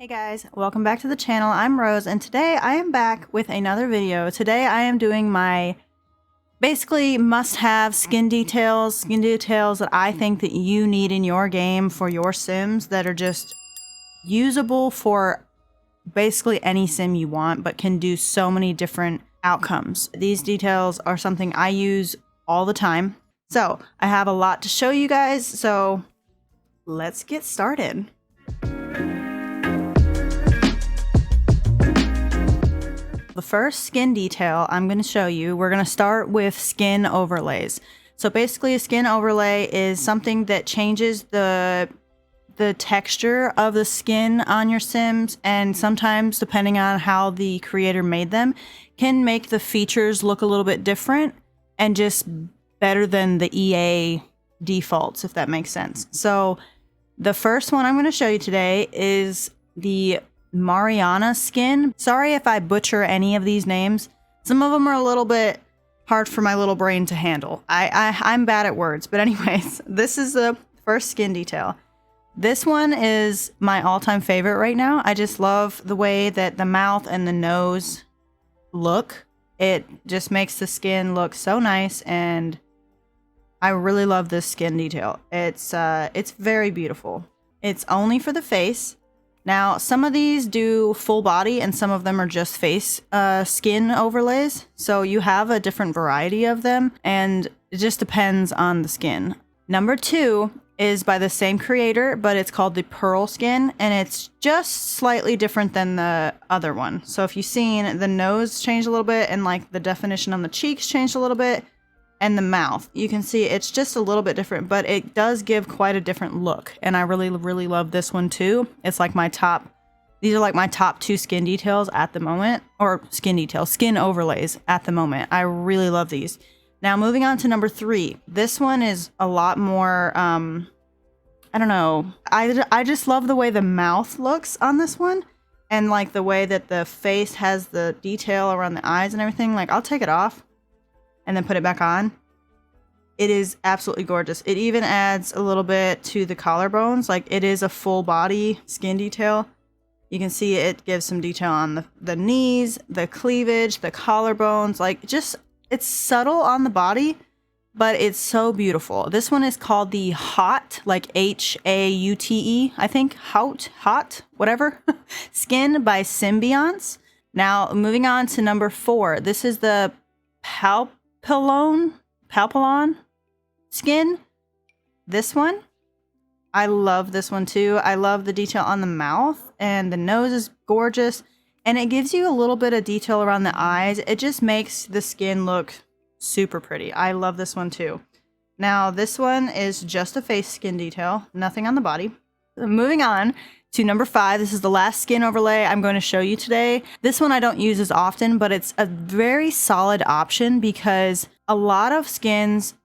Hey guys, welcome back to the channel. I'm Rose and today I am back with another video. Today I am doing my basically must-have skin details that I think that you need in your game for your sims that are just usable for basically any sim you want but can do so many different outcomes. These details are something I use all the time. So I have a lot to show you guys, so let's get started. The first skin detail I'm going to show you, we're going to start with skin overlays. So basically a skin overlay is something that changes the texture of the skin on your sims, and sometimes depending on how the creator made them can make the features look a little bit different and just better than the EA defaults, if that makes sense. So the first one I'm going to show you today is the Mariana skin. Sorry if I butcher any of these names. Some of them are a little bit hard for my little brain to handle. I'm bad at words, but anyways, this is the first skin detail. This one is my all-time favorite right now. I just love the way that the mouth and the nose look. It just makes the skin look so nice, and I really love this skin detail. It's very beautiful. It's only for the face. Now, some of these do full body and some of them are just face skin overlays. So you have a different variety of them and it just depends on the skin. Number 2 is by the same creator, but it's called the Pearl skin and it's just slightly different than the other one. So if you've seen, the nose changed a little bit and like the definition on the cheeks changed a little bit. And the mouth, you can see it's just a little bit different, but it does give quite a different look. And I really love this one too. It's like my top, these are like my top 2 skin details at the moment, or skin overlays at the moment. I really love these. Now moving on to number 3. This one is a lot more, I don't know. I just love the way the mouth looks on this one. And like the way that the face has the detail around the eyes and everything. Like I'll take it off and then put it back on. It is absolutely gorgeous. It even adds a little bit to the collarbones. Like it is a full body skin detail. You can see it gives some detail on the knees, the cleavage, the collarbones. Like just, it's subtle on the body, but it's so beautiful. This one is called the Hot, like H-A-U-T-E, I think. Hot, whatever. Skin by Symbionts. Now moving on to number 4. This is the Palpalon skin. This one, I love this one too. I love the detail on the mouth and the nose is gorgeous, and it gives you a little bit of detail around the eyes. It just makes the skin look super pretty. I love this one too. Now this one is just a face skin detail, nothing on the body. Moving on to number 5, this is the last skin overlay I'm going to show you today. This one I don't use as often, but it's a very solid option because a lot of skins,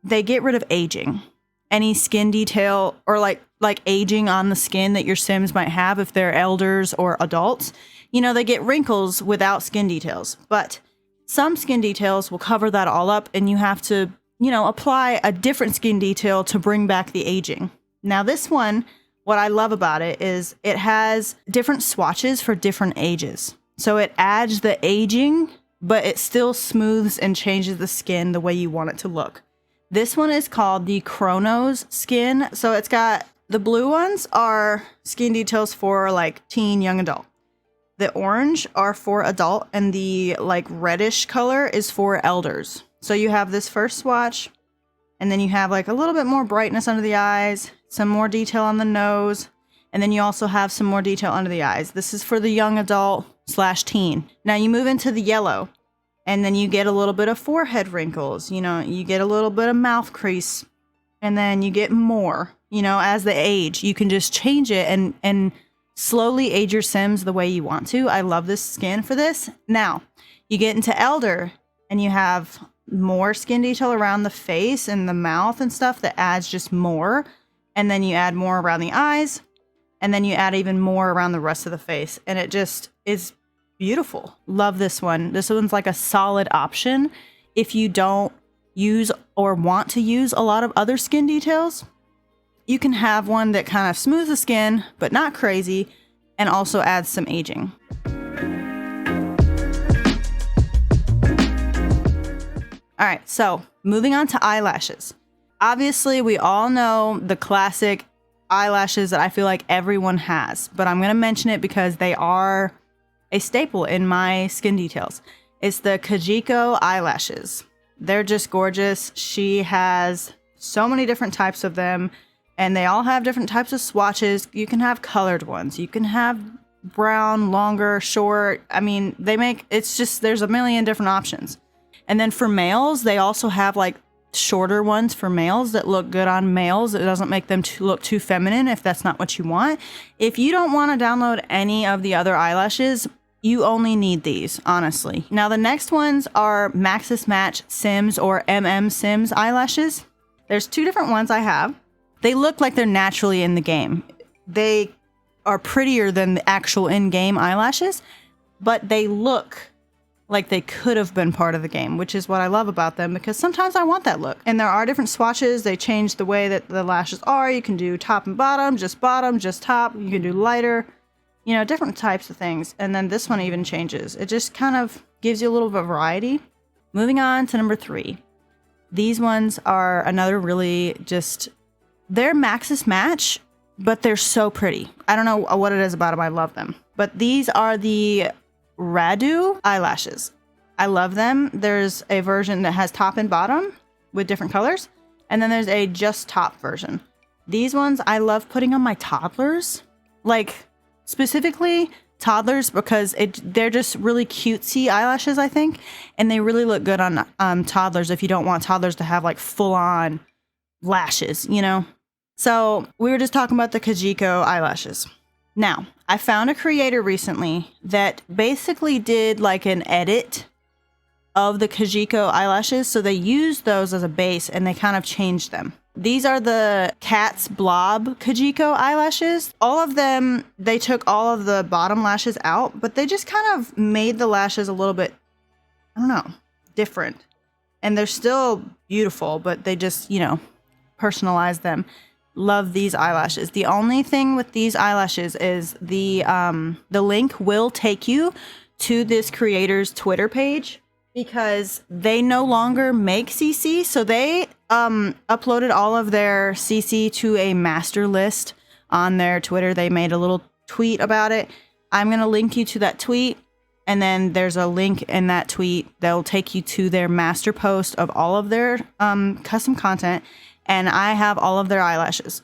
they get rid of aging. Any skin detail or like aging on the skin that your sims might have if they're elders or adults, you know, they get wrinkles without skin details. But some skin details will cover that all up and you have to, you know, apply a different skin detail to bring back the aging. Now this one, what I love about it is it has different swatches for different ages. So it adds the aging, but it still smooths and changes the skin the way you want it to look. This one is called the Chronos skin. So it's got, the blue ones are skin details for like teen, young adult. The orange are for adult and the like reddish color is for elders. So you have this first swatch and then you have like a little bit more brightness under the eyes, some more detail on the nose, and then you also have some more detail under the eyes. This is for the young adult / teen. Now you move into the yellow, and then you get a little bit of forehead wrinkles, you know, you get a little bit of mouth crease, and then you get more, you know, as the age. You can just change it and slowly age your sims the way you want to. I love this skin for this. Now, you get into elder, and you have more skin detail around the face and the mouth and stuff that adds just more. And then you add more around the eyes, and then you add even more around the rest of the face. And it just is beautiful. Love this one. This one's like a solid option if you don't use or want to use a lot of other skin details. You can have one that kind of smooths the skin, but not crazy, and also adds some aging. All right, so moving on to eyelashes. Obviously, we all know the classic eyelashes that I feel like everyone has, but I'm going to mention it because they are a staple in my skin details. It's the Kajiko eyelashes. They're just gorgeous. She has so many different types of them, and they all have different types of swatches. You can have colored ones. You can have brown, longer, short. I mean, there's a million different options. And then for males, they also have like shorter ones for males that look good on males. It doesn't make them look too feminine if that's not what you want. If you don't want to download any of the other eyelashes, you only need these, honestly. Now the next ones are Maxis Match Sims or Sims eyelashes. There's two different ones I have. They look like they're naturally in the game. They are prettier than the actual in-game eyelashes, but they look like they could have been part of the game, which is what I love about them, because sometimes I want that look. And there are different swatches. They change the way that the lashes are. You can do top and bottom, just top. You can do lighter, you know, different types of things. And then this one even changes. It just kind of gives you a little bit of variety. Moving on to number 3. These ones are another really just, they're Maxis Match, but they're so pretty. I don't know what it is about them. I love them. But these are the Radu eyelashes. I love them. There's a version that has top and bottom with different colors, and then there's a just top version. These ones I love putting on my toddlers, like specifically toddlers, because they're just really cutesy eyelashes, I think, and they really look good on toddlers if you don't want toddlers to have like full-on lashes, you know. So we were just talking about the Kajiko eyelashes. Now, I found a creator recently that basically did like an edit of the Kajiko eyelashes. So they used those as a base and they kind of changed them. These are the Cat's Blob Kajiko eyelashes. All of them, they took all of the bottom lashes out, but they just kind of made the lashes a little bit, I don't know, different. And they're still beautiful, but they just, you know, personalized them. Love these eyelashes. The only thing with these eyelashes is the link will take you to this creator's Twitter page because they no longer make CC. So they uploaded all of their CC to a master list on their Twitter. They made a little tweet about it. I'm going to link you to that tweet. And then there's a link in that tweet that'll take you to their master post of all of their custom content. And I have all of their eyelashes.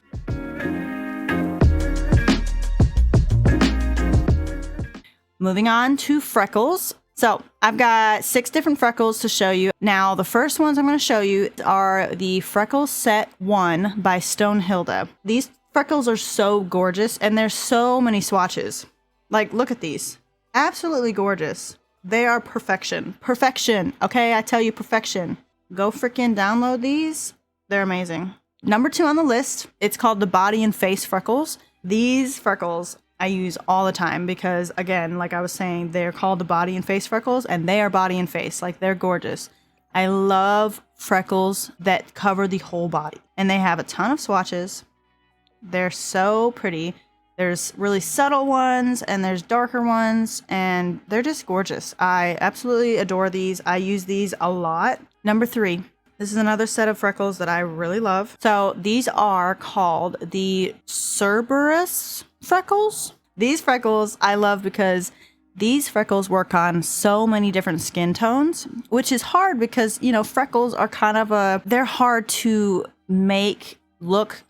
Moving on to freckles. So I've got 6 different freckles to show you. Now, the first ones I'm going to show you are the Freckles Set 1 by Stonehilda. These freckles are so gorgeous, and there's so many swatches. Like, look at these. Absolutely gorgeous. They are perfection. Perfection. Okay, I tell you, perfection. Go freaking download these. They're amazing. Number 2 on the list, it's called the Body and Face Freckles. These freckles I use all the time because, again, like I was saying, they're called the Body and Face Freckles, and they are body and face. Like, they're gorgeous. I love freckles that cover the whole body, and they have a ton of swatches. They're so pretty. There's really subtle ones, and there's darker ones, and they're just gorgeous. I absolutely adore these. I use these a lot. Number 3. This is another set of freckles that I really love. So these are called the Cerberus freckles. These freckles I love because these freckles work on so many different skin tones, which is hard because, you know, freckles are kind of they're hard to make look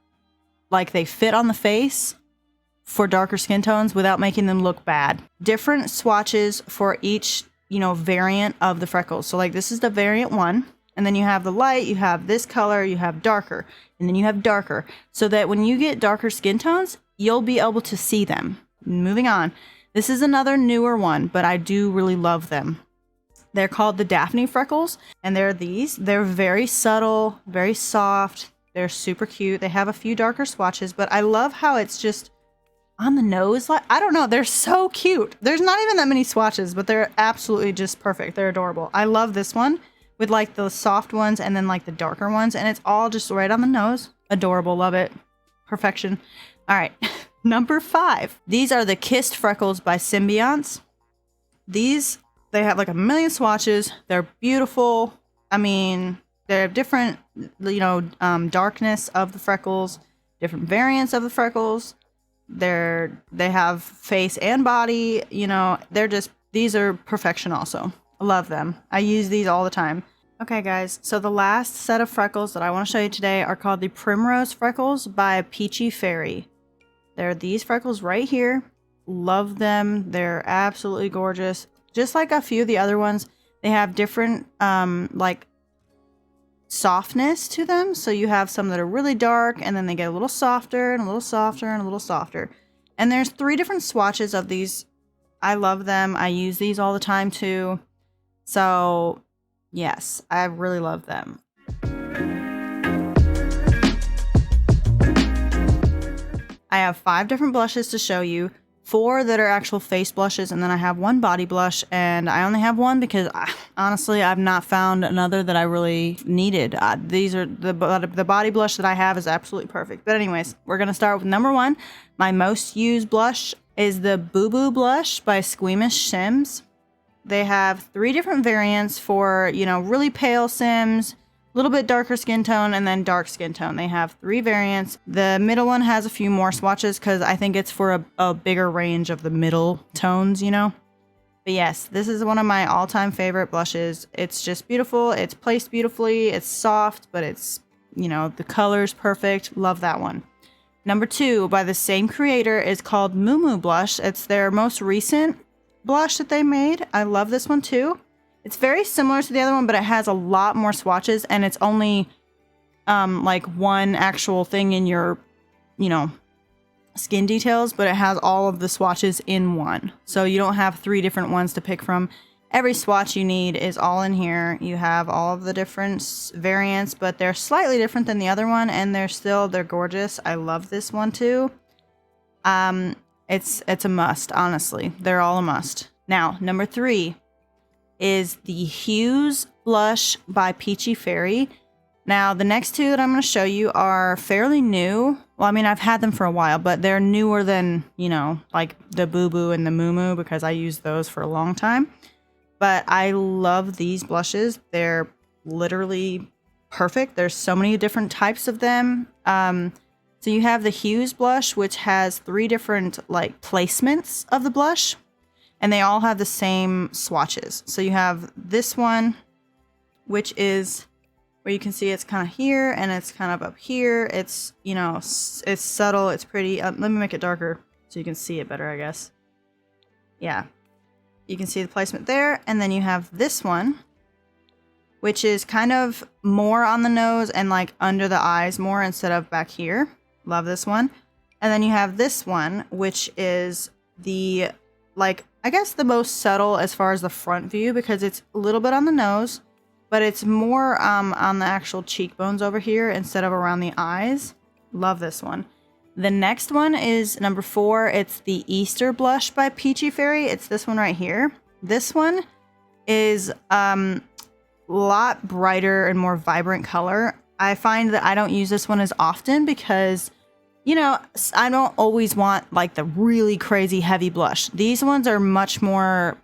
like they fit on the face for darker skin tones without making them look bad. Different swatches for each, you know, variant of the freckles. So like this is the variant 1. And then you have the light, you have this color, you have darker, and then you have darker. So that when you get darker skin tones, you'll be able to see them. Moving on. This is another newer one, but I do really love them. They're called the Daphne freckles, and they're these. They're very subtle, very soft. They're super cute. They have a few darker swatches, but I love how it's just on the nose. Like, I don't know. They're so cute. There's not even that many swatches, but they're absolutely just perfect. They're adorable. I love this one. With like the soft ones and then like the darker ones, and it's all just right on the nose. Adorable. Love it. Perfection. All right. Number 5. These are the Kissed Freckles by Symbionce. These, they have like a million swatches. They're beautiful. I mean, they have different, darkness of the freckles, different variants of the freckles. They have face and body, these are perfection also. I love them. I use these all the time. Okay guys, so the last set of freckles that I want to show you today are called the Primrose Freckles by Peachy Fairy. They're these freckles right here. Love them. They're absolutely gorgeous. Just like a few of the other ones, they have different like softness to them. So you have some that are really dark and then they get a little softer and a little softer and a little softer. And there's 3 different swatches of these. I love them. I use these all the time too. So yes, I really love them. I have 5 different blushes to show you, 4 that are actual face blushes, and then I have 1 body blush, and I only have 1 because honestly I've not found another that I really needed. These are the body blush that I have is absolutely perfect. But anyways, we're gonna start with number 1. My most used blush is the Boo Boo blush by Squeamish Sims. They have 3 different variants for, really pale Sims, a little bit darker skin tone, and then dark skin tone. They have 3 variants. The middle one has a few more swatches because I think it's for a bigger range of the middle tones, But yes, this is one of my all-time favorite blushes. It's just beautiful. It's placed beautifully. It's soft, but it's, the color's perfect. Love that one. Number 2 by the same creator is called Moo Moo Blush. It's their most recent blush that they made. I love this one too. It's very similar to the other one, but it has a lot more swatches, and it's only like 1 actual thing in your, skin details, but it has all of the swatches in one. So you don't have 3 different ones to pick from. Every swatch you need is all in here. You have all of the different variants, but they're slightly different than the other one, and they're gorgeous. I love this one too. It's a must, honestly. They're all a must. Now, number 3 is the Hues blush by Peachy Fairy. Now, the next 2 that I'm going to show you are fairly new. Well, I mean, I've had them for a while, but they're newer than, like the Boo Boo and the Moo Moo because I used those for a long time. But I love these blushes. They're literally perfect. There's so many different types of them. So you have the Hues blush, which has 3 different like placements of the blush. And they all have the same swatches. So you have this one, which is where you can see it's kind of here and it's kind of up here. It's, it's subtle. It's pretty. Let me make it darker so you can see it better, I guess. Yeah. You can see the placement there. And then you have this one, which is kind of more on the nose and like under the eyes more instead of back here. Love this one. And then you have this one, which is the, like, I guess the most subtle as far as the front view because it's a little bit on the nose, but it's more on the actual cheekbones over here instead of around the eyes. Love this one. The next one is number 4. It's the Easter blush by Peachy Fairy. It's this one right here. This one is a lot brighter and more vibrant color. I find that I don't use this one as often because I don't always want like the really crazy heavy blush. These ones are much more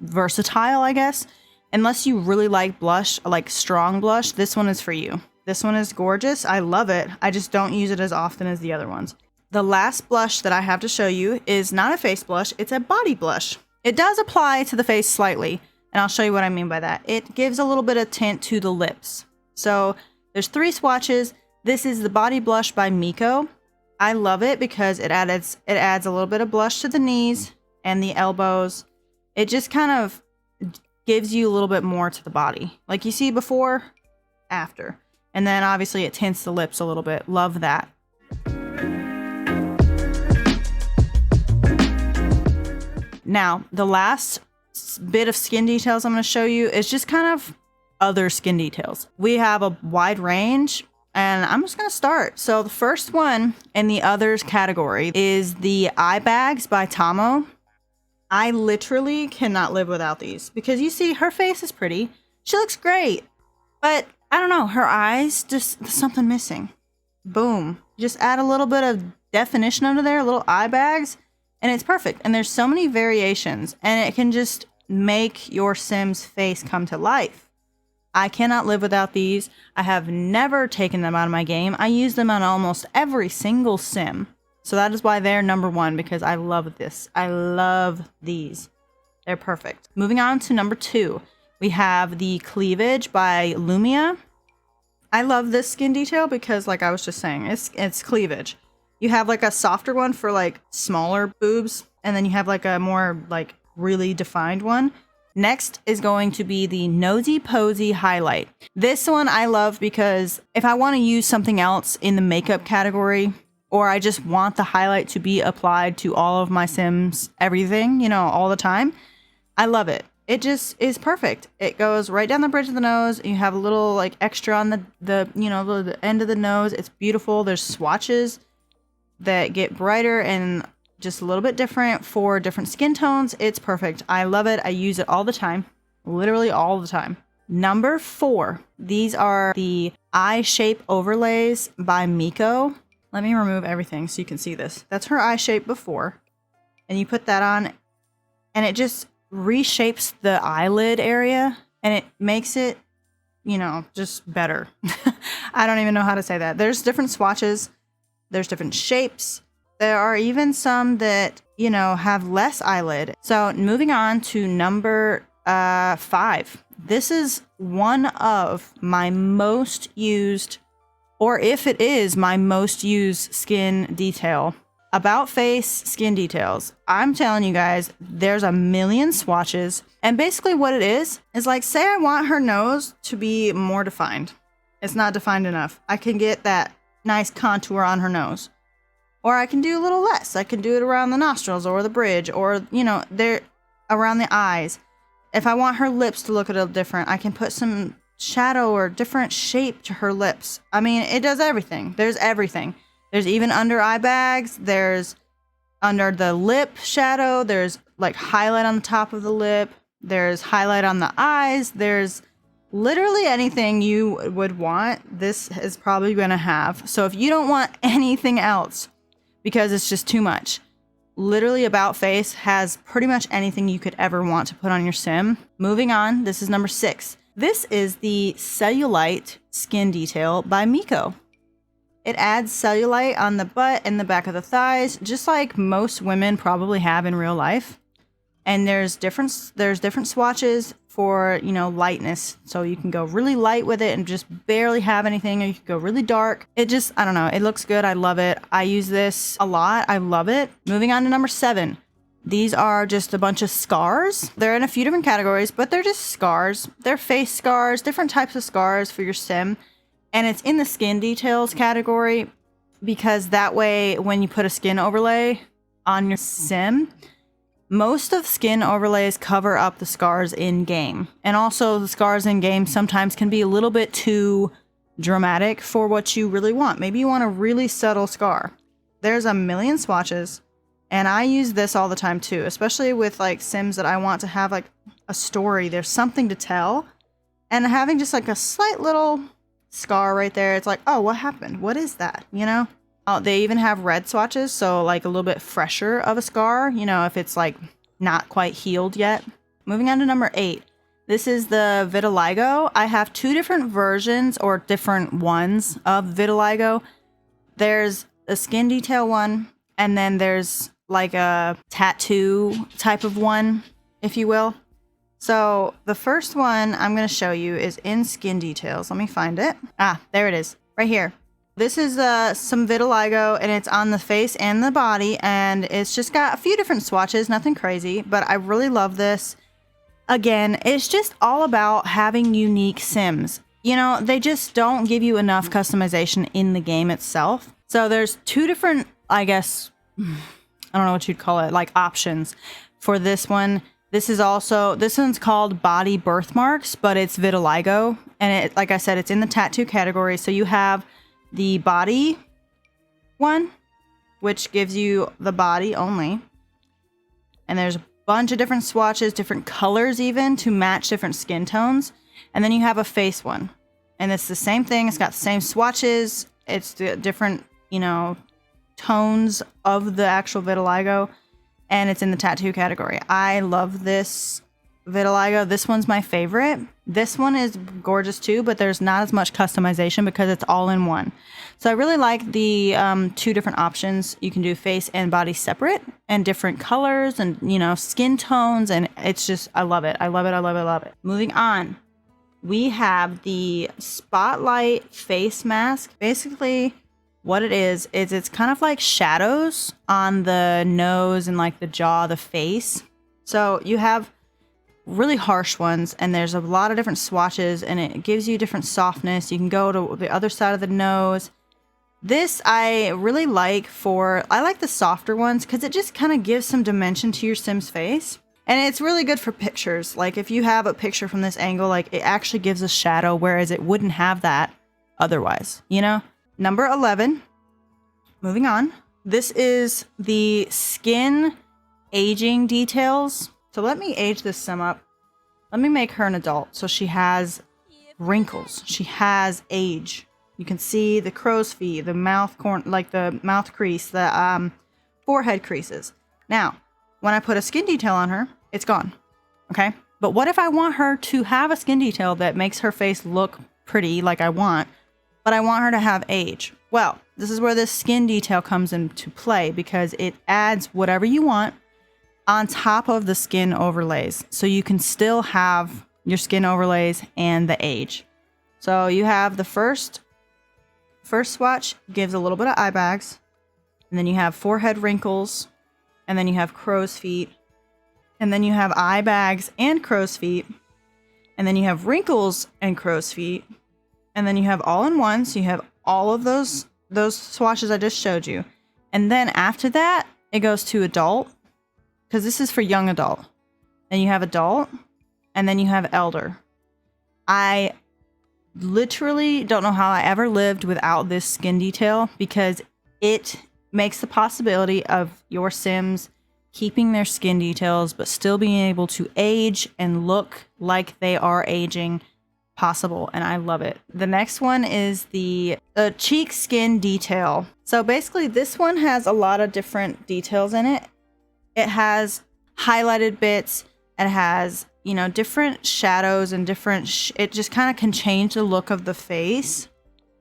versatile, I guess. Unless you really like blush, like strong blush, this one is for you. This one is gorgeous. I love it. I just don't use it as often as the other ones. The last blush that I have to show you is not a face blush. It's a body blush. It does apply to the face slightly, and I'll show you what I mean by that. It gives a little bit of tint to the lips. So there's 3 swatches. This is the body blush by Miko. I love it because it adds a little bit of blush to the knees and the elbows. It just kind of gives you a little bit more to the body. Like you see before, after. And then obviously it tints the lips a little bit. Love that. Now, the last bit of skin details I'm going to show you is just kind of other skin details. We have a wide range. And I'm just going to start. So the first one in the others category is the eye bags by Tomo. I literally cannot live without these because you see her face is pretty. She looks great. But I don't know, her eyes, just something missing. Boom. Just add a little bit of definition under there, little eye bags, and it's perfect. And there's so many variations, and it can just make your Sim's face come to life. I cannot live without these. I have never taken them out of my game. I use them on almost every single Sim. So that is why they're number one, because I love this. I love these. They're perfect. Moving on to number 2. We have the Cleavage by Lumia. I love this skin detail because, like I was just saying, it's cleavage. You have like a softer one for like smaller boobs, and then you have like a more like really defined one. Next is going to be the Nosy Posy Highlight. This one I love because if I want to use something else in the makeup category, or I just want the highlight to be applied to all of my Sims, everything, you know, all the time, I love it. It just is perfect. It goes right down the bridge of the nose. You have a little like extra on the you know, the end of the nose. It's beautiful. There's swatches that get brighter and just a little bit different for different skin tones. It's perfect. I love it. I use it all the time. Literally all the time. Number 4. These are the eye shape overlays by Miko. Let me remove everything so you can see this. That's her eye shape before. And you put that on and it just reshapes the eyelid area and it makes it, you know, just better. I don't even know how to say that. There's different swatches. There's different shapes. There are even some that, you know, have less eyelid. So moving on to number 5. This is one of my most used, or if it is my most used skin detail. About face skin details. I'm telling you guys, there's a million swatches. And basically what it is like, say I want her nose to be more defined. It's not defined enough. I can get that nice contour on her nose. Or I can do a little less. I can do it around the nostrils or the bridge or, you know, there around the eyes. If I want her lips to look a little different, I can put some shadow or different shape to her lips. I mean, it does everything. There's everything. There's even under eye bags. There's under the lip shadow. There's like highlight on the top of the lip. There's highlight on the eyes. There's literally anything you would want. This is probably going to have. So if you don't want anything else, because it's just too much, literally About Face has pretty much anything you could ever want to put on your Sim. Moving on, this is number 6. This is the Cellulite Skin Detail by Miko. It adds cellulite on the butt and the back of the thighs, just like most women probably have in real life. And there's different swatches for, you know, lightness. So you can go really light with it and just barely have anything, or you can go really dark. It just, I don't know, it looks good. I love it. I use this a lot. I love it. Moving on to number 7. These are just a bunch of scars. They're in a few different categories, but they're just scars. They're face scars, different types of scars for your Sim. And it's in the skin details category because that way when you put a skin overlay on your Sim, most of skin overlays cover up the scars in game. And also the scars in game sometimes can be a little bit too dramatic for what you really want. Maybe you want a really subtle scar. There's a million swatches, and I use this all the time too, especially with like Sims that I want to have like a story. There's something to tell, and having just like a slight little scar right there, it's like, oh, what happened? What is that? You know? They even have red swatches, so like a little bit fresher of a scar, you know, if it's like not quite healed yet. Moving on to number 8. This is the Vitiligo. I have 2 different versions or different ones of Vitiligo. There's a skin detail one, and then there's like a tattoo type of one, if you will. So the first one I'm going to show you is in skin details. Let me find it. Ah, there it is, right here. This is some vitiligo, and it's on the face and the body, and it's just got a few different swatches, nothing crazy, but I really love this. Again, it's just all about having unique Sims. You know, they just don't give you enough customization in the game itself. So there's 2 different, I guess, I don't know what you'd call it, like options for this one. This one's called Body Birthmarks, but it's vitiligo. And it, like I said, it's in the tattoo category. So you have the body one, which gives you the body only. And there's a bunch of different swatches, different colors even, to match different skin tones. And then you have a face one. And it's the same thing. It's got the same swatches. It's the different, you know, tones of the actual vitiligo, and it's in the tattoo category. I love this vitiligo. This one's my favorite. This one is gorgeous too, but there's not as much customization because it's all in one. So I really like the 2 different options. You can do face and body separate and different colors and, you know, skin tones, and it's just, I love it. I love it. I love it. I love it. Moving on, we have the Spotlight face mask. Basically what it is it's kind of like shadows on the nose and like the jaw, the face. So you have really harsh ones, and there's a lot of different swatches, and it gives you different softness. You can go to the other side of the nose. This I really like I like the softer ones because it just kind of gives some dimension to your Sim's face. And it's really good for pictures. Like if you have a picture from this angle, like it actually gives a shadow, whereas it wouldn't have that otherwise, you know? Number 11, moving on. This is the skin aging details. So let me age this Sim up. Let me make her an adult. So she has wrinkles. She has age. You can see the crow's feet, the mouth like the mouth crease, the forehead creases. Now, when I put a skin detail on her, it's gone. Okay? But what if I want her to have a skin detail that makes her face look pretty like I want, but I want her to have age? Well, this is where this skin detail comes into play because it adds whatever you want on top of the skin overlays. So you can still have your skin overlays and the age. So you have the first swatch gives a little bit of eye bags, and then you have forehead wrinkles, and then you have crow's feet, and then you have eye bags and crow's feet, and then you have wrinkles and crow's feet, and then you have all in one. So you have all of those swatches I just showed you. And then after that, it goes to adult, because this is for young adult. Then you have adult, and then you have elder. I literally don't know how I ever lived without this skin detail, because it makes the possibility of your Sims keeping their skin details but still being able to age and look like they are aging possible, and I love it. The next one is the cheek skin detail. So basically this one has a lot of different details in it. It has highlighted bits. It has, you know, different shadows and different, it just kind of can change the look of the face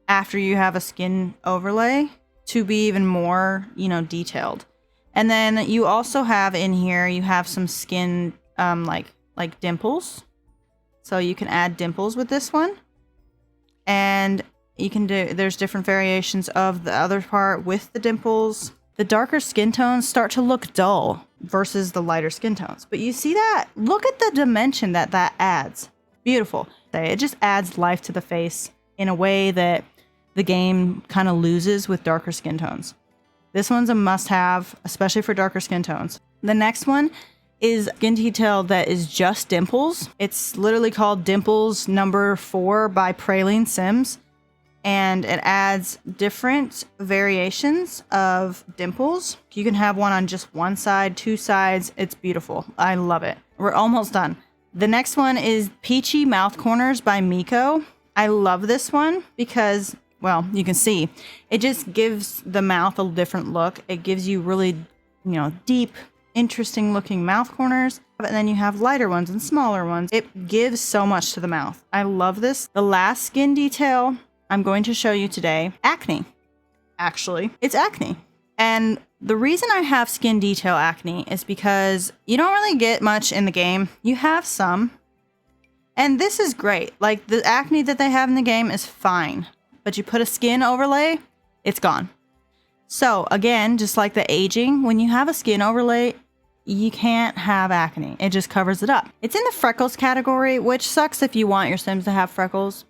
after you have a skin overlay to be even more, you know, detailed. And then you also have in here, you have some skin, like dimples. So you can add dimples with this one. And you can there's different variations of the other part with the dimples. The darker skin tones start to look dull versus the lighter skin tones. But you see that? Look at the dimension that adds. Beautiful. It just adds life to the face in a way that the game kind of loses with darker skin tones. This one's a must-have, especially for darker skin tones. The next one is skin detail that is just dimples. It's literally called Dimples number 4 by Praline Sims. And it adds different variations of dimples. You can have one on just one side, 2 sides. It's beautiful. I love it. We're almost done. The next one is Peachy Mouth Corners by Miko. I love this one because, well, you can see, it just gives the mouth a different look. It gives you really, you know, deep, interesting looking mouth corners. And then you have lighter ones and smaller ones. It gives so much to the mouth. I love this. The last skin detail I'm going to show you today, acne. Actually, it's acne. And the reason I have skin detail acne is because you don't really get much in the game. You have some. And this is great. Like, the acne that they have in the game is fine. But you put a skin overlay, it's gone. So, again, just like the aging, when you have a skin overlay, you can't have acne. It just covers it up. It's in the freckles category, which sucks if you want your Sims to have freckles.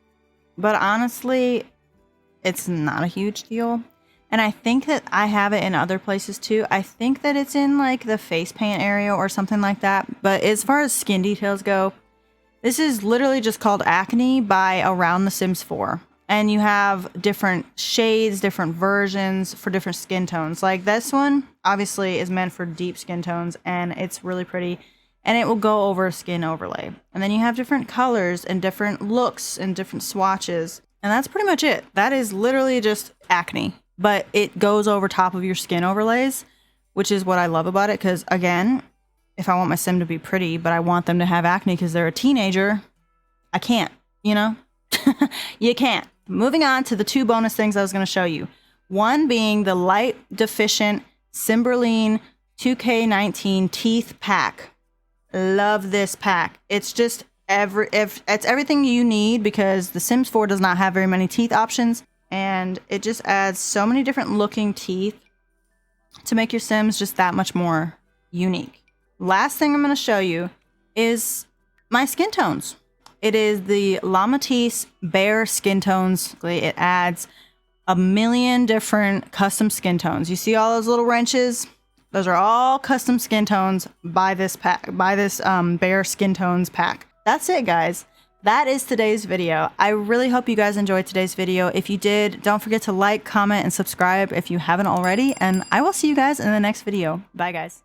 But honestly, it's not a huge deal. And I think that I have it in other places too. I think that it's in like the face paint area or something like that. But as far as skin details go, this is literally just called Acne by Around the Sims 4. And you have different shades, different versions for different skin tones. Like this one, obviously, is meant for deep skin tones, and it's really pretty. And it will go over a skin overlay. And then you have different colors and different looks and different swatches. And that's pretty much it. That is literally just acne. but it goes over top of your skin overlays, which is what I love about it. Because again, if I want my sim to be pretty, but I want them to have acne because they're a teenager, I can't, you know? You can't. Moving on to the 2 bonus things I was going to show you. One being the light deficient Cymberline 2K19 teeth pack. Love this pack. It's just it's everything you need because the Sims 4 does not have very many teeth options, and it just adds so many different looking teeth to make your Sims just that much more unique. Last thing I'm going to show you is my skin tones. It is the La Matisse Bare Skin Tones. It adds a million different custom skin tones. You see all those little wrenches? Those are all custom skin tones by this pack, by this Bare Skin Tones pack. That's it, guys. That is today's video. I really hope you guys enjoyed today's video. If you did, don't forget to like, comment, and subscribe if you haven't already. And I will see you guys in the next video. Bye, guys.